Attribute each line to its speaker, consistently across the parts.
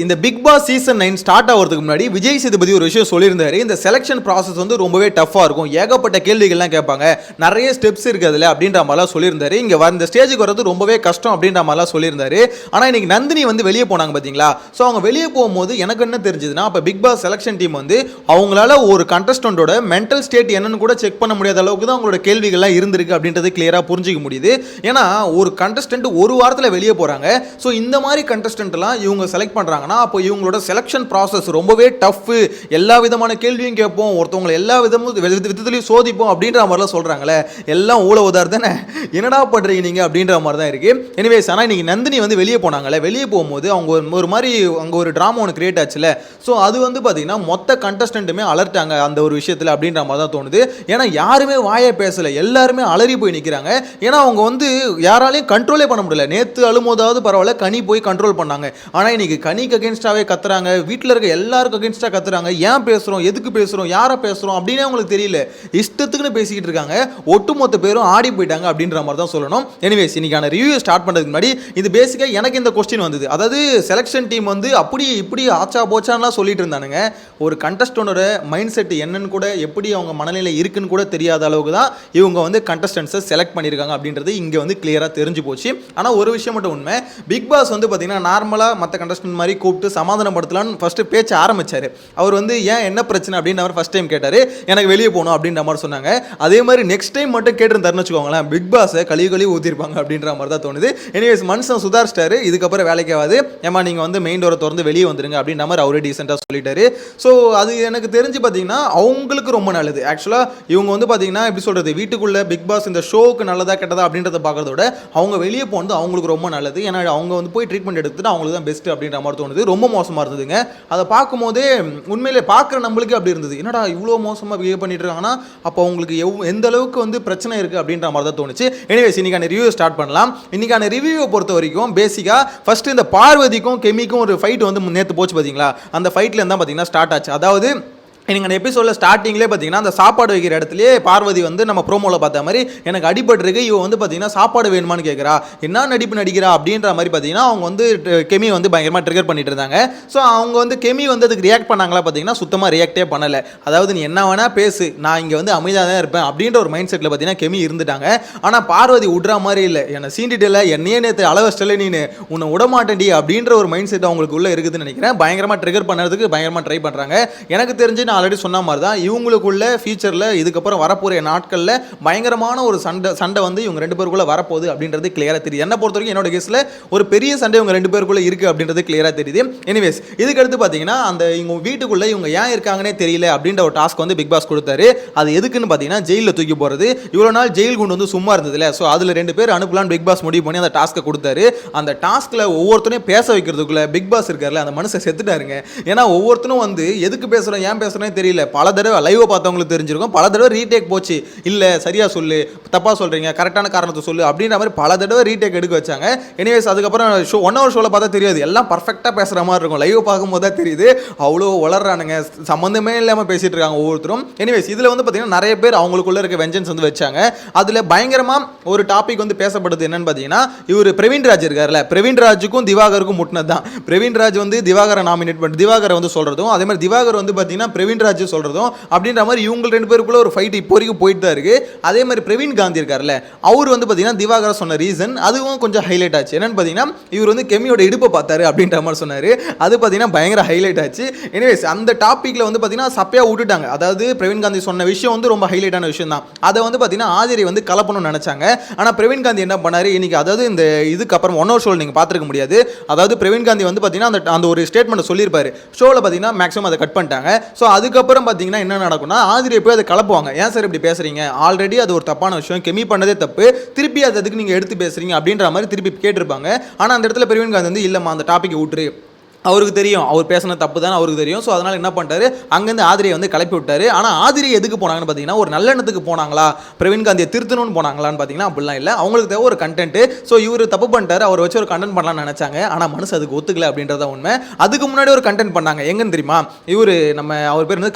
Speaker 1: இந்த big Boss season 9 start ஆகிறதுக்கு முன்னாடி விஜய் சேதுபதி ஒரு விஷயம் சொல்லியிருந்தாரு. இந்த செலக்ஷன் ப்ராசஸ் வந்து ரொம்பவே டஃப்பாக இருக்கும், ஏகப்பட்ட கேள்விகள்லாம் கேட்பாங்க, நிறைய ஸ்டெப்ஸ் இருக்குது அதில் அப்படின்ற மாதிரிலாம் சொல்லியிருந்தாரு. இங்கே இந்த ஸ்டேஜுக்கு வரது ரொம்பவே கஷ்டம் அப்படின்ற மாதிரிலாம் சொல்லியிருந்தாரு. ஆனால் இன்னைக்கு நந்தினி வந்து வெளியே போனாங்க பார்த்தீங்களா? ஸோ அவங்க வெளியே போகும்போது எனக்கு என்ன தெரிஞ்சதுன்னா, அப்போ பிக் பாஸ் செலக்ஷன் டீம் வந்து அவங்களால ஒரு கண்டஸ்டன்டோட மென்டல் ஸ்டேட் என்னன்னு கூட செக் பண்ண முடியாத அளவுக்கு தான் அவங்களோட கேள்விகள்லாம் இருந்திருக்கு அப்படின்றது கிளியராக புரிஞ்சிக்க முடியுது. ஏன்னா ஒரு கண்டஸ்டன்ட் ஒரு வாரத்தில் வெளியே போகிறாங்க. ஸோ இந்த மாதிரி கண்டஸ்டன்ட்லாம் இவங்க செலக்ட் பண்ணுறாங்க. அப்போ இவங்களோட செலக்ஷன் ப்ராசஸ் ரொம்பவே டஃப், எல்லா விதமான கேள்வியும் கேட்போம், ஒருத்தவங்களை எல்லா விதத்துலையும் சோதிப்போம் அப்படின்ற மாதிரிலாம் சொல்றாங்களே, எல்லாம் ஊழ உதார் தானே, என்னடா பண்றீங்க நீங்க அப்படின்ற மாதிரி தான் இருக்கு. எனிவேஸ், ஆனால் இன்னைக்கு நந்தினி வந்து வெளியே போனாங்களே, வெளியே போகும்போது அவங்க ஒரு மாதிரி அங்கே ஒரு ட்ராமா ஒன்று கிரியேட் ஆச்சுல. ஸோ அது வந்து பார்த்தீங்கன்னா மொத்த கண்டஸ்டன்ட்டுமே அலர்ட்டாங்க அந்த ஒரு விஷயத்தில் அப்படின்ற மாதிரி தான் தோணுது. ஏன்னா யாருமே வாயை பேசலை, எல்லாருமே அலறி போய் நிற்கிறாங்க. ஏன்னா அவங்க வந்து யாராலையும் கண்ட்ரோலே பண்ண முடியல. நேற்று அழும்போதாவது பரவாயில்ல, கனி போய் கண்ட்ரோல் பண்ணாங்க. ஆனால் இன்னைக்கு கனிக்கு அகேன்ஸ்டாவே கத்துறாங்க, வீட்டில் இருக்க எல்லாருக்கும் அகேன்ஸ்டா கத்துறாங்க. ஏன் பேசுறோம், எதுக்கு பேசுறோம், யாரை பேசுறோம் அப்படின்னே அவங்களுக்கு தெரியல, இஷ்டத்துக்குன்னு பேசிக்கிட்டு இருக்காங்க. ஒட்டுமொத்த பேரும் ஆடி போயிட்டாங்க அப்படின்ற மாதிரி தான் சொல்லணும். எனிவேஸ், இன்னைக்கான ரிவ்யூ ஸ்டார்ட் பண்றதுக்கு முன்னாடி இது பேசிக்கா எனக்கு இந்த கொஸ்டின் வந்தது. அதாவது செலக்ஷன் டீம் வந்து அப்படி இப்படி ஆச்சா போச்சான்லாம் சொல்லிட்டு இருந்தானுங்க. ஒரு கண்டஸ்டன்டோட மைண்ட் செட் என்னன்னு கூட, எப்படி அவங்க மனநிலை இருக்குன்னு கூட தெரியாத அளவுக்கு தான் இவங்க வந்து கண்டஸ்டன்ஸை செலக்ட் பண்ணியிருக்காங்க அப்படின்றது இங்கே வந்து கிளியராக தெரிஞ்சு போச்சு. ஆனால் ஒரு விஷயம் மட்டும் உண்மை, பிக் பாஸ் வந்து பார்த்தீங்கன்னா நார்மலாக மற்ற கண்டஸ்டன்ட் மாதிரி கூப்பிட்டு சமாதானப்படுத்தலான்னு ஃபர்ஸ்ட் பேச்சு ஆரம்பிச்சாரு. அவர் வந்து ஏன் என்ன பிரச்சனை அப்படின்னு அவர் ஃபர்ஸ்ட் டைம் கேட்டாரு. எனக்கு வெளியே போகணும் அப்படின்ற மாதிரி சொன்னாங்க. அதே மாதிரி நெக்ஸ்ட் டைம் மட்டும் கேட்டிருந்தாருன்னு வச்சுக்கோங்களேன், பிக் பாஸை கழுவி ஊற்றிருப்பாங்க அப்படின்ற மாதிரி தான் தோணுது. எனிவேஸ், மனுஷன் சுதாரிச்சிட்டாரு, இதுக்கப்புறம் வேலைக்கு ஆகாது, ஏமா நீங்கள் வந்து மெயின் டோரை திறந்து வெளியே வந்துருங்க அப்படின்ற மாதிரி அவரே டீசெண்டாக சொல்லிட்டாரு. ஸோ அது எனக்கு தெரிஞ்சு பார்த்தீங்கன்னா அவங்களுக்கு ரொம்ப நல்லது. ஆக்சுவலாக இவங்க வந்து பார்த்தீங்கன்னா எப்படி சொல்கிறது, வீட்டுக்குள்ளே பிக் பாஸ் இந்த ஷோவுக்கு நல்லதா கெட்டதா அப்படின்றத பார்க்கறத விட அவங்க வெளியே போனது அவங்களுக்கு ரொம்ப நல்லது. ஏன்னா அவங்க வந்து போய் ட்ரீட்மெண்ட் எடுத்துட்டு அவங்களுக்கு தான் பெஸ்ட் அப்படின்ற மாதிரி தோணுது. ரொம்ப மோசமாக இருந்ததுங்க. அதை பார்க்கும்போதே உண்மையிலே பார்க்குற நம்மளுக்கு அப்படி இருந்தது, என்னடா இவ்வளோ மோசமாக பிஹேவ் பண்ணிட்டு இருக்காங்கன்னா அப்போ அவங்களுக்கு எந்த அளவுக்கு வந்து பிரச்சனை இருக்குது அப்படின்ற மாதிரி தான் தோணுச்சு. எனிவேஸ், இன்னைக்கான ரிவ்யூ ஸ்டார்ட் பண்ணலாம். இன்னைக்கான ரிவ்யூவை பொறுத்த வரைக்கும் பேசிக்காக ஃபர்ஸ்ட் இந்த பார்வதிக்கும் கெமிக்கும் ஒரு ஃபைட் வந்து நேற்று போச்சு பார்த்தீங்களா, அந்த ஃபைட்ல இருந்தால் பார்த்தீங்கன்னா ஸ்டார்ட் ஆச்சு. அதாவது நீங்கள் அந்த எபிசோடில் ஸ்டார்டிங்லேயே பார்த்தீங்கன்னா அந்த சாப்பாடு வைக்கிற இடத்துலேயே பார்வதி வந்து நம்ம ப்ரோமோவில் பார்த்த மாதிரி எனக்கு அடிபட்டிருக்கு, இவன் வந்து பார்த்தீங்கன்னா சாப்பாடு வேணுமான்னு கேட்குறா, என்ன நடிப்பு நடிக்கிறா அப்படின்ற மாதிரி பார்த்தீங்கன்னா அவங்க வந்து கெமி வந்து பயங்கரமாக ட்ரிகர் பண்ணிட்டு இருந்தாங்க. ஸோ அவங்க வந்து கெமி வந்து அதுக்கு ரியாக்ட் பண்ணாங்களா பார்த்தீங்கன்னா சுத்தமாக ரியாக்டே பண்ணலை. அதாவது நீ என்ன வேணா பேசு, நான் இங்கே வந்து அமைதியாக தான் இருப்பேன் அப்படின்ற ஒரு மைண்ட் செட்டில் பார்த்தீங்கன்னா கெமி இருந்துட்டாங்க. ஆனால் பார்வதி விட்ற மாதிரி இல்லை, என்னை சீண்டிட்டில் என்னையே நேற்று அளவஸ்டல நீனு உன்னை விடமாட்டேன்டி அப்படின்ற ஒரு மைண்ட் செட் அவங்களுக்கு உள்ளே இருக்குதுன்னு நினைக்கிறேன். பயங்கரமாக ட்ரிகர் பண்ணுறதுக்கு பயங்கரமாக ட்ரை பண்ணுறாங்க. எனக்கு தெரிஞ்சு நான் ஆல்ரெடி சொன்ன மாதிரி தான் இவங்களுக்குள்ள ஃபியூச்சரில் இதுக்கப்புறம் வரப்போகிற நாட்களில் பயங்கரமான ஒரு சண்டை வந்து இவங்க ரெண்டு பேருக்குள்ள வரப்போகுது அப்படின்றது கிளியராக தெரியுது. என்ன பொறுத்த வரைக்கும் என்னோட கேஸில் ஒரு பெரிய சண்டை இவங்க ரெண்டு பேருக்குள்ள இருக்குது அப்படின்றது கிளியராக தெரியுது. எனிவேஸ், இதுக்கு அடுத்து பார்த்தீங்கன்னா அந்த இவங்க வீட்டுக்குள்ளே இவங்க ஏன் இருக்காங்கன்னே தெரியல அப்படின்ற ஒரு டாஸ்க் வந்து பிக் பாஸ் கொடுத்தாரு. அது எதுக்குன்னு பார்த்தீங்கன்னா ஜெயிலில் தூக்கி போகிறது. இவ்வளோ நாள் ஜெயில் குண்டு வந்து சும்மா இருந்ததுல, ஸோ அதில் 2 பேர் அனுப்பலான்னு பிக் பாஸ் முடிவு பண்ணி அந்த டாஸ்க்கை கொடுத்தாரு. அந்த டாஸ்கில் ஒவ்வொருத்தனையும் பேச வைக்கிறதுக்குள்ள பிக் பாஸ் இருக்கார்ல, அந்த மனுஷன் செத்துட்டாருங்க. ஏன்னா ஒவ்வொருத்தரும் வந்து எதுக்கு பேசுகிறோம் ஏன் பேசுகிறேன்னு தெரியல. பல தடவை லைவ் பார்த்தவங்களுக்கு தெரிஞ்சிருக்கும், பல தடவை ரீடேக் போச்சு, இல்லை சரியா சொல்லு, தப்பா சொல்றீங்க, கரெக்டான காரணத்தை சொல்லு அப்படின்ற மாதிரி பல தடவை ரீடேக் எடுக்க வச்சாங்க. எனிவேஸ், அதுக்கப்புறம் ஷோ 1 hour ஷோவில் பார்த்தா தெரியாது, எல்லாம் பர்ஃபெக்டாக பேசுகிற மாதிரி இருக்கும். லைவ் பார்க்கும்போது தான் தெரியுது அவ்வளோ வளர்றானுங்க, சம்மந்தமே இல்லாமல் பேசிட்டு இருக்காங்க ஒவ்வொருத்தரும். எனிவேஸ், இதில் வந்து பார்த்தீங்கன்னா நிறைய பேர் அவங்களுக்குள்ள இருக்க வெஞ்சன்ஸ் வந்து வச்சாங்க. அதில் பயங்கரமாக ஒரு டாபிக் வந்து பேசப்படுது என்னன்னு பார்த்தீங்கன்னா, இவர் பிரவீன் ராஜ் இருக்கார்ல, பிரவீன் ராஜுக்கும் திவாகருக்கும் முட்டினது தான். பிரவீன் ராஜ் வந்து திவாகரை நாமினேட் பண்ணி திவாகரை வந்து சொல்கிறதும், அதே மாதிரி திவாகர் வந்து பார்த்தீங்கன்னா பிரவீன் ராஜ் சொல்கிறதும் அப்படின்ற மாதிரி இவங்க 2 பேருக்குள்ள ஒரு ஃபைட் இப்போ வரைக்கும் போயிட்டு தான் இருக்கு. அதே மாதிரி பிரவீன் காந்தி இருக்கார்ல, அவர் வந்து பார்த்தீங்கன்னா திவாகர் சொன்ன ரீசன் அதுவும் கொஞ்சம் ஹைலைட் ஆச்சு. என்னன்னு பார்த்தீங்கன்னா இவர் வந்து கெமியோட இடுப்பை பார்த்தாரு அப்படின்ற மாதிரி சொன்னார். அது பார்த்தீங்கன்னா பயங்கர ஹைலைட் ஆச்சு. எனிவேஸ், அந்த டாப்பிக்கில் வந்து பார்த்தீங்கன்னா சப்பையாக விட்டுட்டாங்க. அதாவது பிரவீன் காந்தி சொன்ன விஷயம் வந்து ரொம்ப ஹைலைட்டான விஷயம் தான். அதை வந்து பார்த்தீங்கன்னா ஆதிரி வந்து கலப்பணும்னு நினச்சாங்க. ஆனால் பிரவீன் காந்தி என்ன பண்ணாரு இன்னைக்கு, அதாவது இந்த இதுக்கப்புறம் 1 hour ஷோவில் நீங்கள் பார்த்துருக்க முடியாது. அதாவது பிரவீன் காந்தி வந்து பார்த்தீங்கன்னா அந்த ஒரு ஸ்டேட்மெண்ட் சொல்லியிருப்பாரு, ஷோவில் பார்த்தீங்கன்னா மேக்ஸிமம் அதை கட் பண்ணிட்டாங்க. ஸோ அதுக்கப்புறம் பார்த்தீங்கன்னா என்ன நடக்கும்னா ஆதிரியை போய் அதை கலப்புவாங்க, ஏன் சார் இப்படி பேசுறீங்க, ஆல்ரெடி அது ஒரு தப்பான விஷயம், கெமி பண்ணதே தப்பு, திருப்பி அதுக்கு நீங்க எடுத்து பேசுறீங்க அப்படின்ற மாதிரி திருப்பி கேட்டிருப்பாங்க. ஆனா அந்த இடத்துல பிரவீன் காந்தி வந்து இல்லம்மா அந்த டாபிக் விட்டுரு, அவருக்கு தெரியும் அவர் பேசின தப்பு தான் அவருக்கு தெரியும். ஸோ அதனால் என்ன பண்ணிட்டாரு, அங்கேருந்து ஆதிரியை வந்து கிளப்பி விட்டாரு. ஆனால் ஆதிரி எதுக்கு போனாங்கன்னு பார்த்தீங்கன்னா ஒரு நல்ல எண்ணத்துக்கு போனாங்களா, பிரவீன் காந்தியை திருத்தணும்னு போனாங்களான்னு பார்த்தீங்கன்னா அப்படிலாம் இல்லை. அவங்களுக்கு தேவை ஒரு கண்டென்ட். ஸோ இவர் தப்பு பண்ணிட்டாரு, அவர் வச்சு ஒரு கண்டென்ட் பண்ணலாம்னு நினச்சாங்க. ஆனால் மனசு அதுக்கு ஒத்துக்கல அப்படின்றத உண்மை. அதுக்கு முன்னாடி ஒரு கண்டென்ட் பண்ணாங்க, எங்கன்னு தெரியுமா, இவர் அவர் பேர் வந்து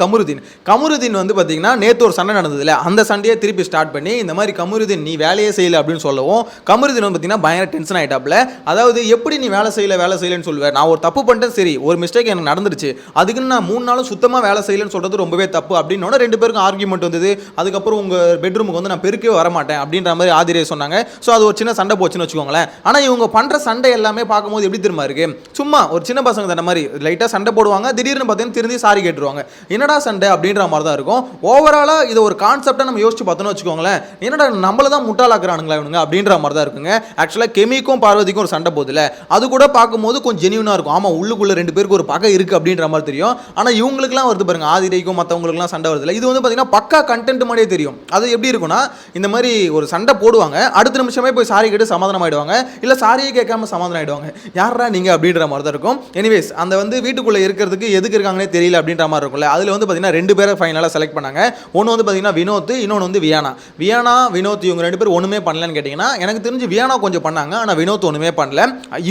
Speaker 1: கமருதீன் வந்து பார்த்தீங்கன்னா நேற்று ஒரு சண்டை நடந்ததில்ல, அந்த சண்டையை திருப்பி ஸ்டார்ட் பண்ணி இந்த மாதிரி கமருதீன் நீ வேலையே செய்யலை அப்படின்னு சொல்லவும் கமருதீன் வந்து பார்த்தீங்கன்னா பயங்கர டென்ஷன் ஆகிட்டாப்ல. அதாவது எப்படி நீ வேலை செய்யலைன்னு சொல்லுவேன், நான் ஒரு தப்பு பண்ணிட்டேன், சரி ஒரு மிஸ்டேக் எனக்கு நடந்துருச்சு, அதுக்குன்னு நான் 3 நாளும் சுத்தமாக வேலை செய்யலன்னு சொல்கிறது ரொம்பவே தப்பு அப்படின்னோட 2 பேருக்கும் ஆர்கியூமெண்ட் வந்தது. அதுக்கப்புறம் உங்கள் பெட்ரூமுக்கு வந்து நான் பெருக்கவே வரமாட்டேன் அப்படின்ற மாதிரி ஆதிரே சொன்னாங்க. ஸோ அது ஒரு சின்ன சண்டை போச்சுன்னு வச்சுக்கோங்களேன். ஆனால் இவங்க பண்ணுற சண்டை எல்லாமே பார்க்கும்போது எப்படி தெரியுமா இருக்கு, சும்மா ஒரு சின்ன பசங்க தண்டை மாதிரி லைட்டாக சண்டை போடுவாங்க, திடீர்னு பார்த்தீங்கன்னா திருந்தி சாரி கேட்டுருவாங்க, என்னடா சண்டை அப்படின்ற மாதிரி தான் இருக்கும். ஓவராலாக இது ஒரு கான்செப்டாக நம்ம யோசிச்சு பார்த்தோன்னு வச்சுக்கோங்களேன், என்னடா நம்மள தான் முட்டாளாக்குறானுங்களா இவனுங்க அப்படின்ற மாதிரி தான் இருக்குங்க. ஆக்சுவலாக கெமிக்கும் பார்வதிக்கும் ஒரு சண்டை போதில்ல, அது கூட பார்க்கும்போது கொஞ்சம் ஜெனியூனாக இருக்கும். ஆமாம், உள்ளுக்குள்ளே 2 பேருக்கு ஒரு பகை இருக்குது அப்படின்ற மாதிரி தெரியும். ஆனால் இவங்களுக்குலாம் வருது பாருங்க, ஆதிரைக்கும் மற்றவங்களுக்குலாம் சண்டை வருதுல்ல, இது வந்து பார்த்தீங்கன்னா பக்கா கண்டென்ட் மாதிரியே தெரியும். அது எப்படி இருக்குன்னா, இந்த மாதிரி ஒரு சண்டை போடுவாங்க, அடுத்த நிமிஷமே போய் சாரி கேட்டு சமாதானம் ஆயிடுவாங்க, இல்லை சாரியே கேட்காம சமாதானம் ஆயிடுவாங்க, யாரா நீங்கள் அப்படின்ற மாதிரி தான் இருக்கும். எனிவேஸ் அந்த வந்து வீட்டுக்குள்ளே இருக்கிறதுக்கு எதுக்கு இருக்காங்கன்னே தெரியல அப்படின்ற மாதிரி இருக்கும்ல. அதில் வந்து பார்த்தீங்கன்னா 2 பேரை ஃபைனலாக செலக்ட் பண்ணாங்க. ஒன்று வந்து பார்த்தீங்கன்னா வினோத், இன்னொன்று வந்து வியானா. வினோத் இவங்க 2 பேர் ஒன்றுமே பண்ணலன்னு கேட்டிங்கன்னா, எனக்கு தெரிஞ்சு வியானா கொஞ்சம் பண்ணாங்க, ஆனால் வினோத் ஒன்றுமே பண்ணல.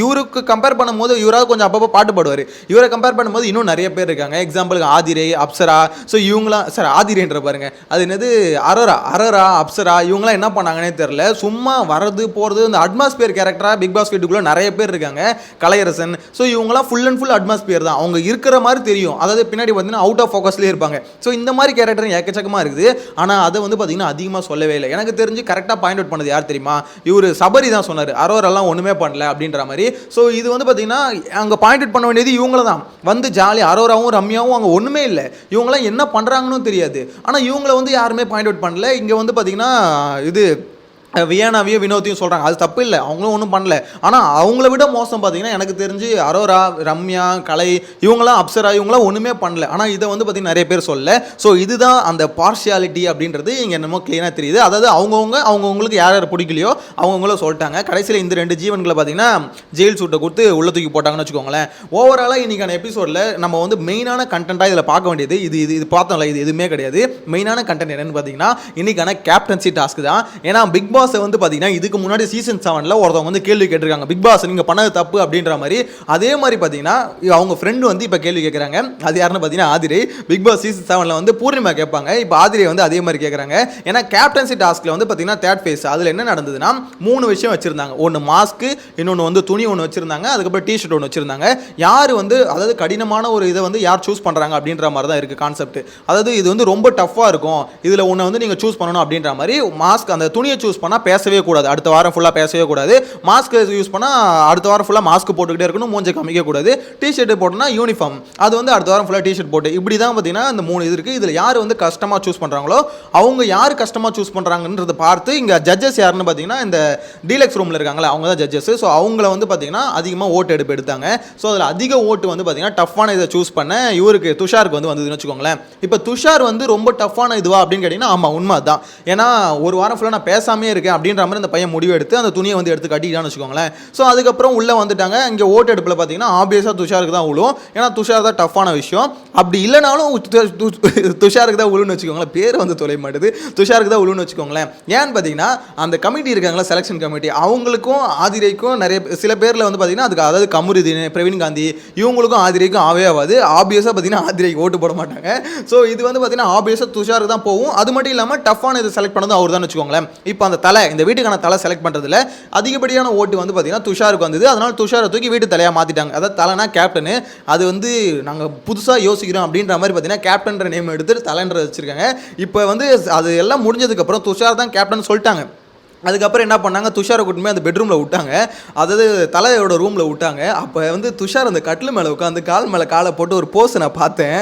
Speaker 1: இவருக்கு கம்பேர் பண்ணும்போது இவராவது கொஞ்சம் அப்பப்போ பாட்டு பாடுவார், இவரை கம்பேர் பண்ணும்போது இன்னும் நிறைய பேர் இருக்காங்க. எக்ஸாம்பிளுக்கு ஆதிரை, அப்சரா. ஸோ இவங்களாம் சார் ஆதிரைன்ற பாருங்க, அது என்னது அரோரா, அப்சரா, இவங்களாம் என்ன பண்ணாங்கன்னே தெரியல. சும்மா வரது போகிறது, இந்த அட்மாஸ்பியர் கேரக்டராக பிக் பாஸ் வீட்டுக்குள்ளே நிறைய பேர் இருக்காங்க. கலையரசன், ஸோ இவங்களாம் ஃபுல் அண்ட் ஃபுல் அட்மாஸ்பியர் தான், அவங்க இருக்கிற மாதிரி தெரியும். அதாவது பின்னாடி பார்த்தீங்கன்னா அவுட் ஆஃப் ஃபோக்கஸ்லேயே இருப்பாங்க. ஸோ இந்த மாதிரி கேரக்டர் ஏக்கச்சக்கமாக இருக்குது. ஆனால் அதை வந்து பார்த்தீங்கன்னா அதிகமாக சொல்லவே இல்லை. எனக்கு தெரிஞ்சு கரெக்டாக பாயிண்ட் அவுட் பண்ணது யார் தெரியுமா, இவர் சபரி தான் சொன்னார், அரோரெல்லாம் ஒன்றுமே பண்ணல அப்படின்ற மாதிரி. ஸோ இது வந்து பார்த்தீங்கன்னா அங்கே பாயிண்ட் அவுட் பண்ண வேண்டியது இவங்கள தான். வந்து ஜாலி அரோராவும் ரம்யாவும் அங்கே ஒன்றுமே இல்லை, இவங்களாம் என்ன பண்ணுறாங்கன்னு தெரியாது. ஆனால் இவங்களை வந்து யாருமே பாயிண்ட் அவுட் பண்ணல. இங்கே வந்து பார்த்தீங்கன்னா இது வியானாவையும் வினோத்தையும் சொல்கிறாங்க, அது தப்பு இல்லை, அவங்களும் ஒன்றும் பண்ணல. ஆனால் அவங்கள விட மோசம் பார்த்தீங்கன்னா எனக்கு தெரிஞ்சு அரோரா, ரம்யா, கலை, இவங்களாம் அப்சரா, இவங்களாம் ஒன்றுமே பண்ணல. ஆனால் இதை வந்து பார்த்தீங்கன்னா நிறைய பேர் சொல்லலை. ஸோ இதுதான் அந்த பார்ஷியாலிட்டி அப்படின்றது இங்கே என்னமோ கிளீனாக தெரியுது. அதாவது அவங்கவுங்களுக்கு யார் யார் பிடிக்கலையோ அவங்கவுங்களும் சொல்லிட்டாங்க. கடைசியில் இந்த 2 ஜீவன்களை பார்த்தீங்கன்னா ஜெயில் சூட்டை கொடுத்து உள்ள தூக்கி போட்டாங்கன்னு வச்சுக்கோங்களேன். ஓவராலாக இன்றைக்கான எபிசோடில் நம்ம வந்து மெயினான கண்டென்ட்டாக இதில் பார்க்க வேண்டியது இது பார்த்தோம்ல, இது எதுவுமே கிடையாது. மெயினான கண்டென்ட் என்னென்னு பார்த்தீங்கன்னா இன்றைக்கான கேப்டன்சி டாஸ்க் தான். ஏன்னா பிக் பாஸ் வந்து பாத்தீங்கன்னா இதுக்கு முன்னாடி சீசன் 7ல ஒருத்தவங்க வந்து கேள்வி கேட்டிருக்காங்க, பிக் பாஸ் நீங்க பண்ணது தப்பு அப்படின்ற மாதிரி. அதே மாதிரி பாத்தீங்கன்னா அவங்க ஃப்ரெண்ட் வந்து இப்ப கேள்வி கேட்கறாங்க. அது யாருன்னு பாத்தீங்கன்னா ஆதிரை. பிக் பாஸ் சீசன் 7ல வந்து பூர்ணிமா கேட்பாங்க, இப்ப ஆதிரை வந்து அதே மாதிரி கேட்கறாங்க. ஏன்னா கேப்டன்சி டாஸ்க்ல வந்து பாத்தீங்கன்னா தேர்ட் ஃபேஸ் அதுல என்ன நடந்ததுன்னா 3 விஷயம் வச்சிருந்தாங்க. ஒன்னு மாஸ்க், இன்னொன்னு வந்து துணி ஒன்று வச்சிருந்தாங்க, அதுக்கப்புறம் டிஷர்ட் ஒன்று வச்சிருந்தாங்க. யார் வந்து அதாவது கடினமான ஒரு இதை வந்து யார் சூஸ் பண்றாங்க அப்படின்ற மாதிரி தான் இருக்கு கான்செப்ட். அதாவது இது வந்து ரொம்ப டஃப்பா இருக்கும், இதுல ஒன்று வந்து நீங்க சூஸ் பண்ணணும் அப்படின்ற மாதிரி. மாஸ்க் அந்த துணியை சூஸ் பண்ணா பேசவே கூடாது, அடுத்த வாரம் ஃபுல்லாக பேசவே கூடாது. மாஸ்க் யூஸ் பண்ணால் அடுத்த வாரம் ஃபுல்லாக மாஸ்க் போட்டுக்கிட்டே இருக்கணும், மூஞ்சை காமிக்க கூடாது. டிஷர்ட் போட்டோன்னா யூனிஃபார்ம், அது வந்து அடுத்த வாரம் ஃபுல்லாக டிஷர்ட் போட்டு, இப்படி தான் பார்த்தீங்கன்னா இந்த 3 இது இருக்குது. இதில் யார் வந்து கஷ்டமாக சூஸ் பண்ணுறாங்களோ அவங்க யார் கஷ்டமாக சூஸ் பண்ணுறாங்கன்றதை பார்த்து இங்கே ஜட்ஜஸ் யாருன்னு பார்த்தீங்கன்னா இந்த டீலக்ஸ் ரூமில் இருக்காங்களா அவங்க தான் ஜட்ஜஸ். ஸோ அவங்கள வந்து பார்த்தீங்கன்னா அதிகமாக ஓட்டு எடுத்தாங்க. ஸோ அதில் அதிக ஓட்டு வந்து பார்த்தீங்கன்னா டஃப்பான இதை சூஸ் பண்ண இவருக்கு துஷாருக்கு வந்து வந்ததுன்னு வச்சுக்கோங்களேன். இப்போ துஷார் வந்து ரொம்ப டஃப்பான இதுவா அப்படின்னு கேட்டிங்கன்னா ஆமாம் உண்மை தான். ஏன்னா ஒரு வாரம் ஃபுல்லாக நான் பேசாமே இருக்கேன் அப்படின்ற மாதிரி அந்த பையன் முடிவு எடுத்து அந்த துணியை வந்து எடுத்து கட்டிட்டான்னு வச்சுக்கோங்களேன். ஸோ அதுக்கப்புறம் உள்ளே வந்துட்டாங்க. இங்கே ஓட்டு எடுப்பில் பார்த்தீங்கன்னா ஆப்வியஸாக துஷாருக்கு தான் விழும், ஏன்னா துஷார் தான் டஃப்பான விஷயம். அப்படி இல்லைனாலும் துஷாருக்கு தான் விழுன்னு வச்சுக்கோங்களேன். பேர் வந்து தொலை மாட்டுது, துஷாருக்கு தான் விழுன்னு வச்சுக்கோங்களேன். ஏன்னு பார்த்தீங்கன்னா அந்த கமிட்டி இருக்காங்களா, செலெக்ஷன் கமிட்டி, அவங்களுக்கும் ஆதிரைக்கும் நிறைய சில பேரில் வந்து பார்த்தீங்கன்னா அதுக்கு அதாவது கமருதீன், பிரவீன் காந்தி, இவங்களுக்கும் ஆதிரைக்கும் ஆவே ஆகாது. ஆப்வியஸாக பார்த்தீங்கன்னா ஆதிரைக்கு ஓட்டு போட மாட்டாங்க. ஸோ இது வந்து பார்த்தீங்கன்னா ஆப்வியஸாக துஷாருக்கு தான் போகும். அது மட்டும் இல்லாமல் டஃப்பான இதை செலக்ட் பண்ணது அவர் தான் வச்சுக்கோங்களேன். இப்போ அந்த தலை இந்த வீட்டுக்கான தலை செலக்ட் பண்ணுறதுல அதிகப்படியான ஓட்டு வந்து பார்த்தீங்கன்னா துஷாருக்கு வந்தது. அதனால் துஷாரை தூக்கி வீட்டு தலையாக மாற்றிட்டாங்க. அதாவது தலைனா கேப்டனு, அது வந்து நாங்கள் புதுசாக யோசிக்கிறோம் அப்படின்ற மாதிரி பார்த்தீங்கன்னா கேப்டன்ற நேம் எடுத்துட்டு தலைன்ற வச்சுருக்காங்க. இப்போ வந்து அது எல்லாம் முடிஞ்சதுக்கப்புறம் துஷார் தான் கேப்டன் சொல்லிட்டாங்க. அதுக்கப்புறம் என்ன பண்ணாங்க, துஷாரை கூட்டிட்டு போய் அந்த பெட்ரூமில் விட்டாங்க, அதாவது தலையோட ரூமில் விட்டாங்க. அப்போ வந்து துஷார் அந்த கட்டில் மேலே உட்காந்து கால் மேலே காலை போட்டு ஒரு போஸ் நான் பார்த்தேன்,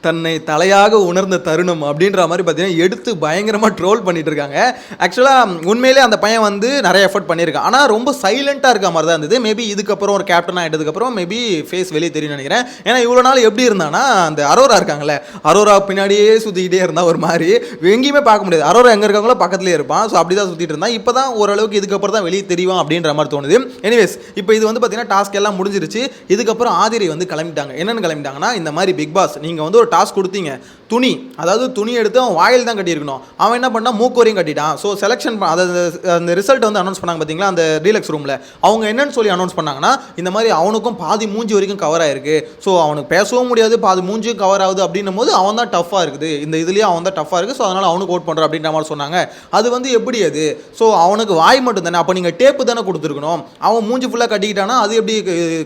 Speaker 1: தன்னை தலையாக உணர்ந்த தருணம் அப்படின்ற மாதிரி பார்த்தீங்கன்னா எடுத்து பயங்கரமாக ட்ரோல் பண்ணிட்டு இருக்காங்க. ஆக்சுவலாக உண்மையிலே அந்த பையன் வந்து நிறைய எஃபர்ட் பண்ணியிருக்கான், ஆனால் ரொம்ப சைலண்ட்டாக இருக்க மாதிரி தான் இருந்தது. மேபி இதுக்கப்புறம் ஒரு கேப்டன் ஆகிட்டதுக்கப்புறம் மேபி ஃபேஸ் வெளியே தெரியும்னு நினைக்கிறேன். ஏன்னா இவ்வளோ நாள் எப்படி இருந்தானா அந்த அரோரா இருக்காங்களே, அரோரா பின்னாடியே சுற்றிக்கிட்டே இருந்தால் ஒரு மாதிரி எங்கேயுமே பார்க்க முடியாது. அரோரா எங்கே இருக்காங்களோ பக்கத்துலேயே இருப்பான். ஸோ அப்படி தான் சுற்றிட்டு இருந்தான். இப்போ தான் ஓரளவுக்கு இதுக்கப்புறம் தான் வெளியே தெரியும் அப்படின்ற மாதிரி தோணுது. எனிவேஸ் இப்போ இது வந்து பார்த்தீங்கன்னா டாஸ்க் எல்லாம் முடிஞ்சிருச்சு. இதுக்கப்புறம் ஆதிரை வந்து கிளம்பிட்டாங்க. என்னென்னு கிளம்பிட்டாங்கன்னா, இந்த மாதிரி பிக் பாஸ் நீங்கள் வந்து ஒரு டாஸ்க் கொடுத்தீங்க, துணி, அதாவது துணி எடுத்து அவன் வாயில் தான் கட்டியிருக்கணும், அவன் என்ன பண்ணால் மூக்கு வரையும் கட்டிட்டான். ஸோ செலெக்ஷன் அதாவது அந்த ரிசல்ட் வந்து அனௌன்ஸ் பண்ணாங்க பார்த்தீங்களா அந்த டீலக்ஸ் ரூமில், அவங்க என்னன்னு சொல்லி அனௌன்ஸ் பண்ணாங்கன்னா இந்த மாதிரி அவனுக்கும் பாதி மூஞ்சி வரைக்கும் கவர் ஆயிருக்கு, ஸோ அவனுக்கு பேசவும் முடியாது, பாதி மூஞ்சியும் கவர் ஆகுது அப்படின்னும் போது அவன் தான் டஃப்பாக இருக்குது, இந்த இதுலேயே அவன் தான் டஃப்பாக இருக்குது, ஸோ அதனால் அவனுக்கு ஓட் பண்ணுறான் அப்படின்ற மாதிரி சொன்னாங்க. அது வந்து எப்படி அது? ஸோ அவனுக்கு வாய் மட்டும் தானே, அப்போ நீங்கள் டேப்பு தானே கொடுத்துருக்கணும், அவன் மூஞ்சி ஃபுல்லாக கட்டிக்கிட்டானா அது எப்படி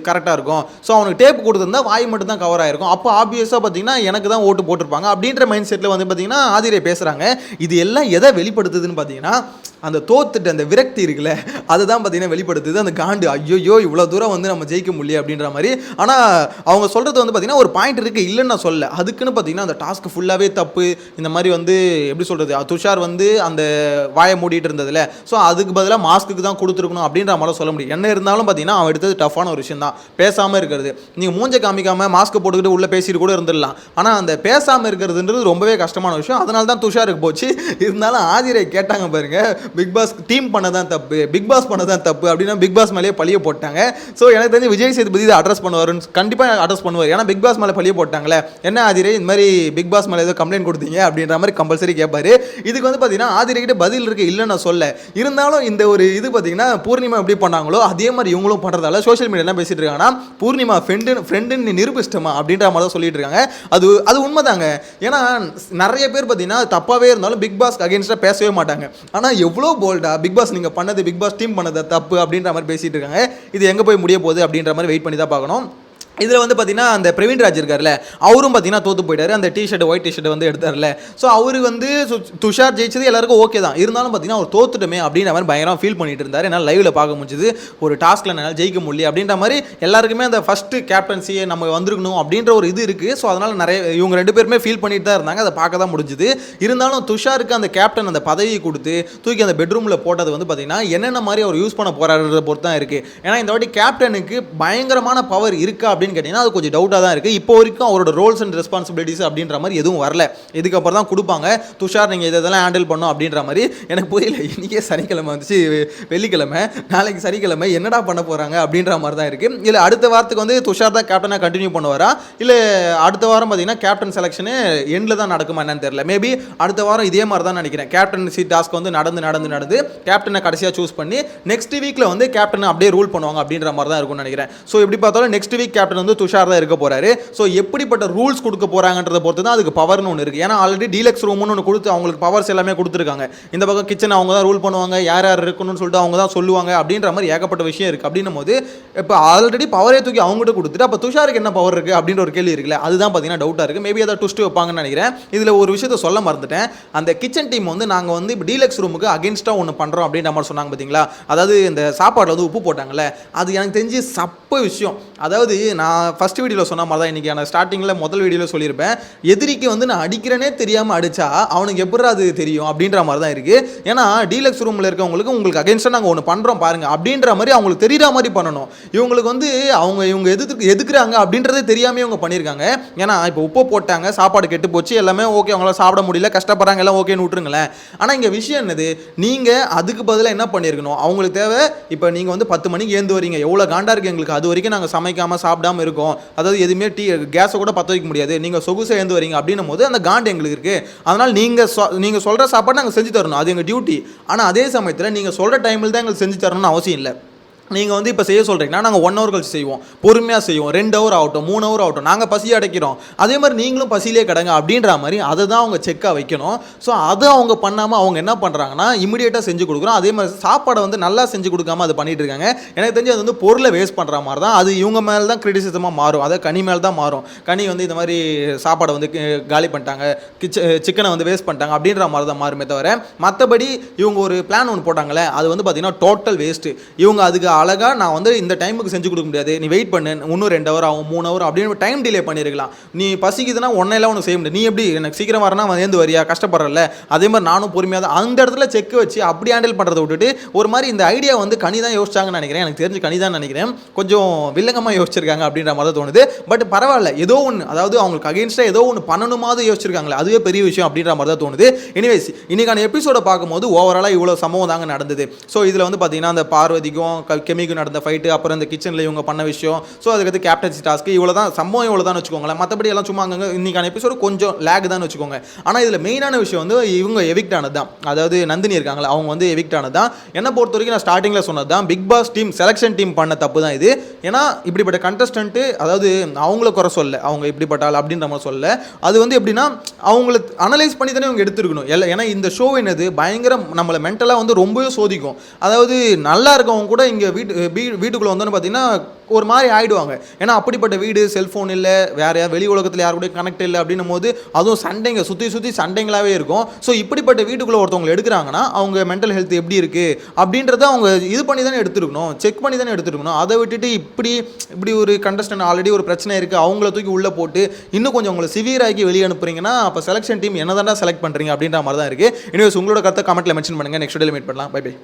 Speaker 1: கரெக்டாக இருக்கும்? ஸோ அவனுக்கு டேப் கொடுத்துருந்தா வாய் மட்டும் தான் கவர் ஆயிருக்கும், அப்போ ஆப்வியஸாக பார்த்தீங்கன்னா எனக்கு தான் ஓட்டு போட்டிருப்பாங்க அப்படின்ற மைண்ட் செட்டில் வந்து பார்த்தீங்கன்னா ஆதிரை பேசுகிறாங்க. இது எல்லாம் எதை வெளிப்படுத்துதுன்னு பார்த்தீங்கன்னா அந்த தோத்துட்டு அந்த விரக்தி இருக்குல்ல, அதுதான் பார்த்தீங்கன்னா வெளிப்படுத்துது, அந்த காண்டு, ஐயோ இவ்வளோ தூரம் வந்து நம்ம ஜெயிக்க முடியல அப்படின்ற மாதிரி. ஆனால் அவங்க சொல்கிறது வந்து பார்த்தீங்கன்னா ஒரு பாயிண்ட் இருக்குது, இல்லைன்னு நான் சொல்ல, அதுக்குன்னு பார்த்தீங்கன்னா அந்த டாஸ்க் ஃபுல்லாகவே தப்பு, இந்த மாதிரி வந்து எப்படி சொல்கிறது, துஷார் வந்து அந்த வாயை மூடிட்டு இருந்ததில்ல, ஸோ அதுக்கு பதிலாக மாஸ்க்கு தான் கொடுத்துருக்கணும் அப்படின்ற மாதிரி சொல்ல முடியும். என்ன இருந்தாலும் பார்த்தீங்கன்னா அவன் எடுத்தது டஃப்பான ஒரு விஷயம் தான், பேசாமல் இருக்கிறது. நீங்கள் மூஞ்சை காமிக்காமல் மாஸ்க் போட்டுக்கிட்டு உள்ளே பேசிட்டு கூட இருந்துடலாம், ஆனால் அந்த பேசாமல் இருக்கிறதுன்றது ரொம்பவே கஷ்டமான விஷயம். அதனால தான் துஷாருக்கு போச்சு. இருந்தாலும் ஆதிரை கேட்டாங்க பாருங்க, பிக் பாஸ் டீம் பண்ணதான் தப்பு, பிக் பாஸ் பண்ணதான் தப்பு அப்படின்னா பிக் பாஸ் மேலேயே பழிய போட்டாங்க. ஸோ எனக்கு தெரிஞ்சு விஜய் சேதுபதி இதை அட்ரஸ் பண்ணுவாருன்னு கண்டிப்பாக அட்ரஸ் பண்ணுவார். ஏன்னா பிக் பாஸ் மேலே பழிய போட்டாங்களே, என்ன ஆதிரை இந்த மாதிரி பிக் பாஸ் மேலே ஏதோ கம்ப்ளைண்ட் கொடுத்தீங்க அப்படின்ற மாதிரி கம்பல்சரி கேட்பாரு. இதுக்கு வந்து பார்த்தீங்கன்னா ஆதிரை கிட்ட பதில் இருக்கு, இல்லைன்னு நான் சொல்ல. இருந்தாலும் இந்த ஒரு இது பார்த்தீங்கன்னா பூர்ணிமா எப்படி பண்ணாங்களோ அதே மாதிரி இவங்களும் பண்ணுறதால சோஷியல் மீடியா என்ன பேசிட்டு இருக்காங்கன்னா பூர்ணிமா ஃப்ரெண்டுன்னு நிரூபிச்சிட்டமா அப்படின்ற மாதிரி தான் சொல்லிட்டு இருக்காங்க. அது உண்மைதாங்க. ஏன்னா நிறைய பேர் பார்த்தீங்கன்னா தப்பாகவே இருந்தாலும் பிக் பாஸ் அகேன்ஸ்டாக பேசவே மாட்டாங்க. ஆனால் எவ்வளோ போல்டா பிக் பாஸ் நீங்கள் பண்ணது, பிக் பாஸ் டீம் பண்ணது தப்பு அப்படின்ற மாதிரி பேசிட்டு இருக்காங்க. இது எங்கே போய் முடிய போகுது அப்படின்ற மாதிரி வெயிட் பண்ணி தான் பார்க்கணும். இதில் வந்து பார்த்தீங்கன்னா அந்த பிரவீன் ராஜ் இருக்கார்ல, அவரும் பார்த்தீங்கன்னா தோற்று போயிட்டார். அந்த டிஷர்ட் ஒயிட் டிஷர்ட் வந்து எடுத்தார்ல, ஸோ அவர் வந்து துஷார் ஜெயிச்சது எல்லாருக்கும் ஓகே தான், இருந்தாலும் பார்த்தீங்கன்னா அவர் தோத்துட்டுமே அப்படின்ற மாதிரி பயங்கரமாக ஃபீல் பண்ணிட்டு இருந்தார். என்னால் லைவில் பார்க்க முடிஞ்சது, ஒரு டாஸ்கில் என்னால் ஜெயிக்க முடியல அப்படின்ற மாதிரி எல்லாருக்குமே அந்த ஃபஸ்ட்டு கேப்டன்சியை நம்ம வந்திருக்கணும் அப்படின்ற ஒரு இது இருக்குது. ஸோ அதனால் நிறைய இவங்க ரெண்டு பேருமே ஃபீல் பண்ணிட்டு தான் இருந்தாங்க, அதை பார்க்க தான் முடிஞ்சுது. இருந்தாலும் துஷாருக்கு அந்த கேப்டன் அந்த பதவியை கொடுத்து தூக்கி அந்த பெட்ரூமில் போட்டது வந்து பார்த்தீங்கன்னா என்னென்ன மாதிரி அவர் யூஸ் பண்ண போராடுறத பொறுத்து தான் இருக்குது. ஏன்னா இந்த வாட்டி கேப்டனுக்கு பயங்கரமான பவர் இருக்கா அப்படின்னு கேட்டிங்கன்னா அது கொஞ்சம் டவுட்டாக தான் இருக்குது. இப்போ வரைக்கும் அவரோட ரோல்ஸ் அண்ட் ரெஸ்பான்சிபிலிட்டிஸ் அப்படின்ற மாதிரி எதுவும் வரல. இதுக்கப்புறம் தான் கொடுப்பாங்க, துஷார் நீங்கள் இதெல்லாம் ஹேண்டில் பண்ணும் அப்படின்ற மாதிரி. எனக்கு புரியல, இன்றைக்கே சனிக்கிழமை வந்துச்சு, வெள்ளிக்கிழமை, நாளைக்கு சனிக்கிழமை, என்னடா பண்ண போகிறாங்க அப்படின்ற மாதிரி தான் இருக்குது. இல்லை அடுத்த வாரத்துக்கு வந்து துஷார் தான் கேப்டனாக கண்டினியூ பண்ணுவாரா, இல்லை அடுத்த வாரம் பார்த்தீங்கன்னா கேப்டன் செலெக்ஷனு எண்டில் தான் நடக்குமா என்னன்னு தெரியல. மேபி அடுத்த வாரம் இதே மாதிரி தான் நினைக்கிறேன். கேப்டன்சி டாஸ்க் வந்து நடந்து கேப்டனை கடைசியாக சூஸ் பண்ணி நெக்ஸ்ட் வீக்கில் வந்து கேப்டனை அப்படியே ரூல் பண்ணுவாங்க அப்படின்ற மாதிரி தான் இருக்கும்னு நினைக்கிறேன். ஸோ எப்படி பார்த்தாலும் நெக்ஸ்ட் வீக் கேப்டன் வந்து துஷார் தான் இருக்க போறாரு. ஸோ எப்படிப்பட்ட ரூல்ஸ் கொடுக்க போறாங்கன்றத பொறுத்து தான் அதுக்கு பவர்னு ஒன்று இருக்கு. ஏன்னா ஆல்ரெடி டீலக்ஸ் ரூம்னு ஒன்று கொடுத்து அவங்களுக்கு பவர்ஸ் எல்லாமே கொடுத்துருக்காங்க. இந்த பக்கம் கிச்சன் அவங்க தான் ரூல் பண்ணுவாங்க, யார் யார் இருக்கணும்னு சொல்லிட்டு அவங்க தான் சொல்லுவாங்க அப்படின்ற மாதிரி ஏகப்பட்ட விஷயம் இருக்கு. அப்படின்னும் போது இப்போ ஆல்ரெடி பவரே தூக்கி அவங்ககிட்ட கொடுத்துட்டு அப்போ துஷாருக்கு என்ன பவர் இருக்கு அப்படின்ற ஒரு கேள்வி இருக்குல்ல, அதுதான் பார்த்தீங்கன்னா டவுட்டாக இருக்கு. மேபி அதை ட்விஸ்ட் வைப்பாங்கன்னு நினைக்கிறேன். இதில் ஒரு விஷயத்த சொல்ல மறந்துட்டேன். அந்த கிச்சன் டீம் வந்து நாங்கள் வந்து இப்போ டீலக்ஸ் ரூமுக்கு அகேன்ஸ்டாக ஒன்று பண்ணுறோம் அப்படின்ற மாதிரி சொன்னாங்க பார்த்தீங்களா. அதாவது இந்த சாப்பாடில் வந்து உப்பு போட்டாங்கல்ல, அது எனக்கு தெரிஞ்சு சப்ப விஷயம். அதாவது நான் ஃபர்ஸ்ட் வீடியோவில் சொன்ன மாதிரி தான் இன்றைக்கி நான் ஸ்டார்டிங்கில் முதல் வீடியோவில் சொல்லியிருப்பேன், எதிரிக்கு வந்து நான் அடிக்கிறேனே தெரியாமல் அடித்தா அவனுக்கு எப்படி அது தெரியும் அப்படின்ற மாதிரி தான் இருக்குது. ஏன்னா டீலக்ஸ் ரூமில் இருக்கவங்களுக்கு உங்களுக்கு அகேன்ஸ்டாக நாங்கள் ஒன்று பண்ணுறோம் பாருங்கள் அப்படின்ற மாதிரி அவங்களுக்கு தெரிகிற மாதிரி பண்ணணும். இவங்களுக்கு வந்து இவங்க எதுக்குறாங்க அப்படின்றதே தெரியாமல் இவங்க பண்ணியிருக்காங்க. ஏன்னா இப்போ உப்பு போட்டாங்க, சாப்பாடு கெட்டு போச்சு, எல்லாமே ஓகே, அவங்களால சாப்பிட முடியல, கஷ்டப்படுறாங்க, எல்லாம் ஓகேன்னு விட்டுருங்களேன். ஆனால் இங்கே விஷயம் என்னது, நீங்கள் அதுக்கு பதிலாக என்ன பண்ணியிருக்கணும், அவங்களுக்கு தேவை இப்போ நீங்கள் வந்து 10 மணிக்கு ஏந்து வரீங்க, எவ்வளோ காண்டா இருக்குது எங்களுக்கு, அது வரைக்கும் நாங்கள் சமைக்காமல் சாப்பிடாமல் இருக்கோம், அதாவது எதுவுமே கேஸை கூட பற்ற வைக்க முடியாது, நீங்கள் சொகுசை ஏந்து வரீங்க அப்படின்னும் போது அந்த காண்டு எங்களுக்கு இருக்குது. அதனால் நீங்கள் சொல்கிற சாப்பாடு நாங்கள் செஞ்சு தரணும், அது எங்கள் டியூட்டி. ஆனால் அதே சமயத்தில் நீங்கள் சொல்கிற டைமில் தான் எங்களுக்கு செஞ்சு தரணும்னு அவசியம் இல்லை. நீங்கள் வந்து இப்போ செய்ய சொல்கிறீங்கன்னா நாங்கள் 1 hour கழிச்சு செய்வோம், பொறுமையாக செய்வோம், 2 hour ஆகட்டும், 3 hour ஆகட்டும், நாங்கள் பசி அடைக்கிறோம், அதே மாதிரி நீங்களும் பசியிலே கிடங்க அப்படின்ற மாதிரி அதை தான் அவங்க செக்காக வைக்கணும். ஸோ அதை அவங்க பண்ணாமல் அவங்க என்ன பண்ணுறாங்கன்னா இமிடியேட்டாக செஞ்சு கொடுக்குறோம். அதே மாதிரி சாப்பாடை வந்து நல்லா செஞ்சு கொடுக்காம அது பண்ணிட்டு இருக்காங்க. எனக்கு தெரிஞ்சு அது வந்து பொருளை வேஸ்ட் பண்ணுற மாதிரி தான், அது இவங்க மேலே தான் கிரிட்டிசிசமாக மாறும், அதை கனி மேலே தான் மாறும். கனி வந்து இந்த மாதிரி சாப்பாடை வந்து காலி பண்ணிட்டாங்க, சிக்கனை வந்து வேஸ்ட் பண்ணிட்டாங்க அப்படின்ற மாதிரி தான் மாறுமே தவிர, மற்றபடி இவங்க ஒரு பிளான் ஒன்று போட்டாங்களே அது வந்து பார்த்திங்கன்னா டோட்டல் வேஸ்ட்டு. இவங்க அதுக்கு அழகாக நான் வந்து இந்த டைமுக்கு செஞ்சு கொடுக்க முடியாது, நீ வெயிட் பண்ணு, இன்னும் 2 hour ஆகும், 3 hour அப்படின்னு டைம் டிலே பண்ணியிருக்கலாம். நீ பசிக்குதுன்னா ஒன்றையெல்லாம் ஒன்று செய்ய முடியாது, நீ எப்படி எனக்கு சீக்கிரம் வரனா வந்து வரியா, கஷ்டப்படுறல, அதே மாதிரி நானும் பொறுமையாக தான் அந்த இடத்துல செக் வச்சு அப்படி ஹேண்டில் பண்ணுறதை விட்டுட்டு ஒரு மாதிரி இந்த ஐடியா வந்து கனி தான் யோசிச்சாங்கன்னு நினைக்கிறேன். எனக்கு தெரிஞ்சு கனி தான் நினைக்கிறேன், கொஞ்சம் வில்லங்கமாக யோசிச்சிருக்காங்க அப்படின்ற மாதிரி தான் தோணுது. பட் பரவாயில்ல, ஏதோ ஒன்று, அதாவது அவங்களுக்கு அகேன்ஸ்டாக ஏதோ ஒன்று பண்ணணுமாவது யோசிச்சிருக்காங்களே, அதுவே பெரிய விஷயம் அப்படின்ற மாதிரி தான் தோணுது. எனிவேஸ் இன்னைக்கான எபிசோட பார்க்கும்போது ஓவராலாக இவ்வளோ சம்பவம் தாங்க நடந்தது. ஸோ இதில் வந்து பார்த்தீங்கன்னா அந்த பார்வதிக்கும் கெமிக்கு நடந்த ஃபைட்டு, அப்புறம் இந்த கிச்சனில் இவங்க பண்ண விஷயம், ஸோ அதுக்கடுத்து கேப்டன்சி டாஸ்க்கு, இவ்வளோ தான் சம்பவம், இவ்வளோ தான் வச்சுக்கோங்களேன். மற்றபடி எல்லாம் சும்மா அங்கங்க இன்னைக்கான எபிசோடு கொஞ்சம் லேக் தான் வச்சுக்கோங்க. ஆனால் இதில் மெயினான விஷயம் வந்து இவங்க எவிக்ட் ஆனது தான். அதாவது நந்தினி இருக்காங்களா, அவங்க வந்து எவிக்ட் ஆனது தான். என்னை பொறுத்த வரைக்கும் நான் ஸ்டார்டிங்கில் சொன்னது தான், big boss team selection team பண்ண தப்பு தான் இது. ஏன்னா இப்படிப்பட்ட கண்டஸ்டன்ட்டு, அதாவது அவங்கள குறை சொல்ல, அவங்க இப்படிப்பட்டால் அப்படின்ற மாதிரி சொல்ல, அது வந்து எப்படின்னா அவங்கள அனலைஸ் பண்ணி தானே அவங்க எடுத்துருக்கணும். ஏன்னா இந்த ஷோ என்னது பயங்கர நம்மளை மென்டலாக வந்து ரொம்பவே சோதிக்கும். அதாவது நல்லா இருக்கவங்க கூட இங்கே வீட்டுக்குள்ளே வந்தோன்னு பார்த்தீங்கன்னா ஒரு மாதிரி ஆகிடுவாங்க. ஏன்னா அப்படிப்பட்ட வீடு, செல்ஃபோன் இல்லை, வேற வெளி உலகத்தில் யாரு கூட கனெக்ட் இல்லை அப்படின்னும் போது, அதுவும் சண்டைங்க சுற்றி சண்டைங்களாகவே இருக்கும். ஸோ இப்படிப்பட்ட வீட்டுக்குள்ளே ஒருத்தவங்களை எடுக்கிறாங்கன்னா அவங்க மென்டல் ஹெல்த் எப்படி இருக்குது அப்படின்றத அவங்க இது பண்ணி தானே எடுத்துருக்கணும், செக் பண்ணி தானே எடுத்துருக்கணும். அதை விட்டுட்டு இப்படி ஒரு கண்டஸ்டன்ட் ஆல்ரெடி ஒரு பிரச்சனை இருக்குது, அவங்கள தூக்கி உள்ளே போட்டு இன்னும் கொஞ்சம் உங்களை சிவியராக்கி வெளியே அனுப்புறீங்கன்னா அப்போ செலெக்ஷன் டீம் என்ன தானே செலக்ட் பண்ணுறீங்க அப்படின்ற மாதிரி தான் இருக்குது. இனிவேஸ் உங்களோட கருத்தை கமெண்ட்டில் மென்ஷன் பண்ணுங்கள். நெக்ஸ்ட் டேல மீட் பண்ணலாம். Bye by.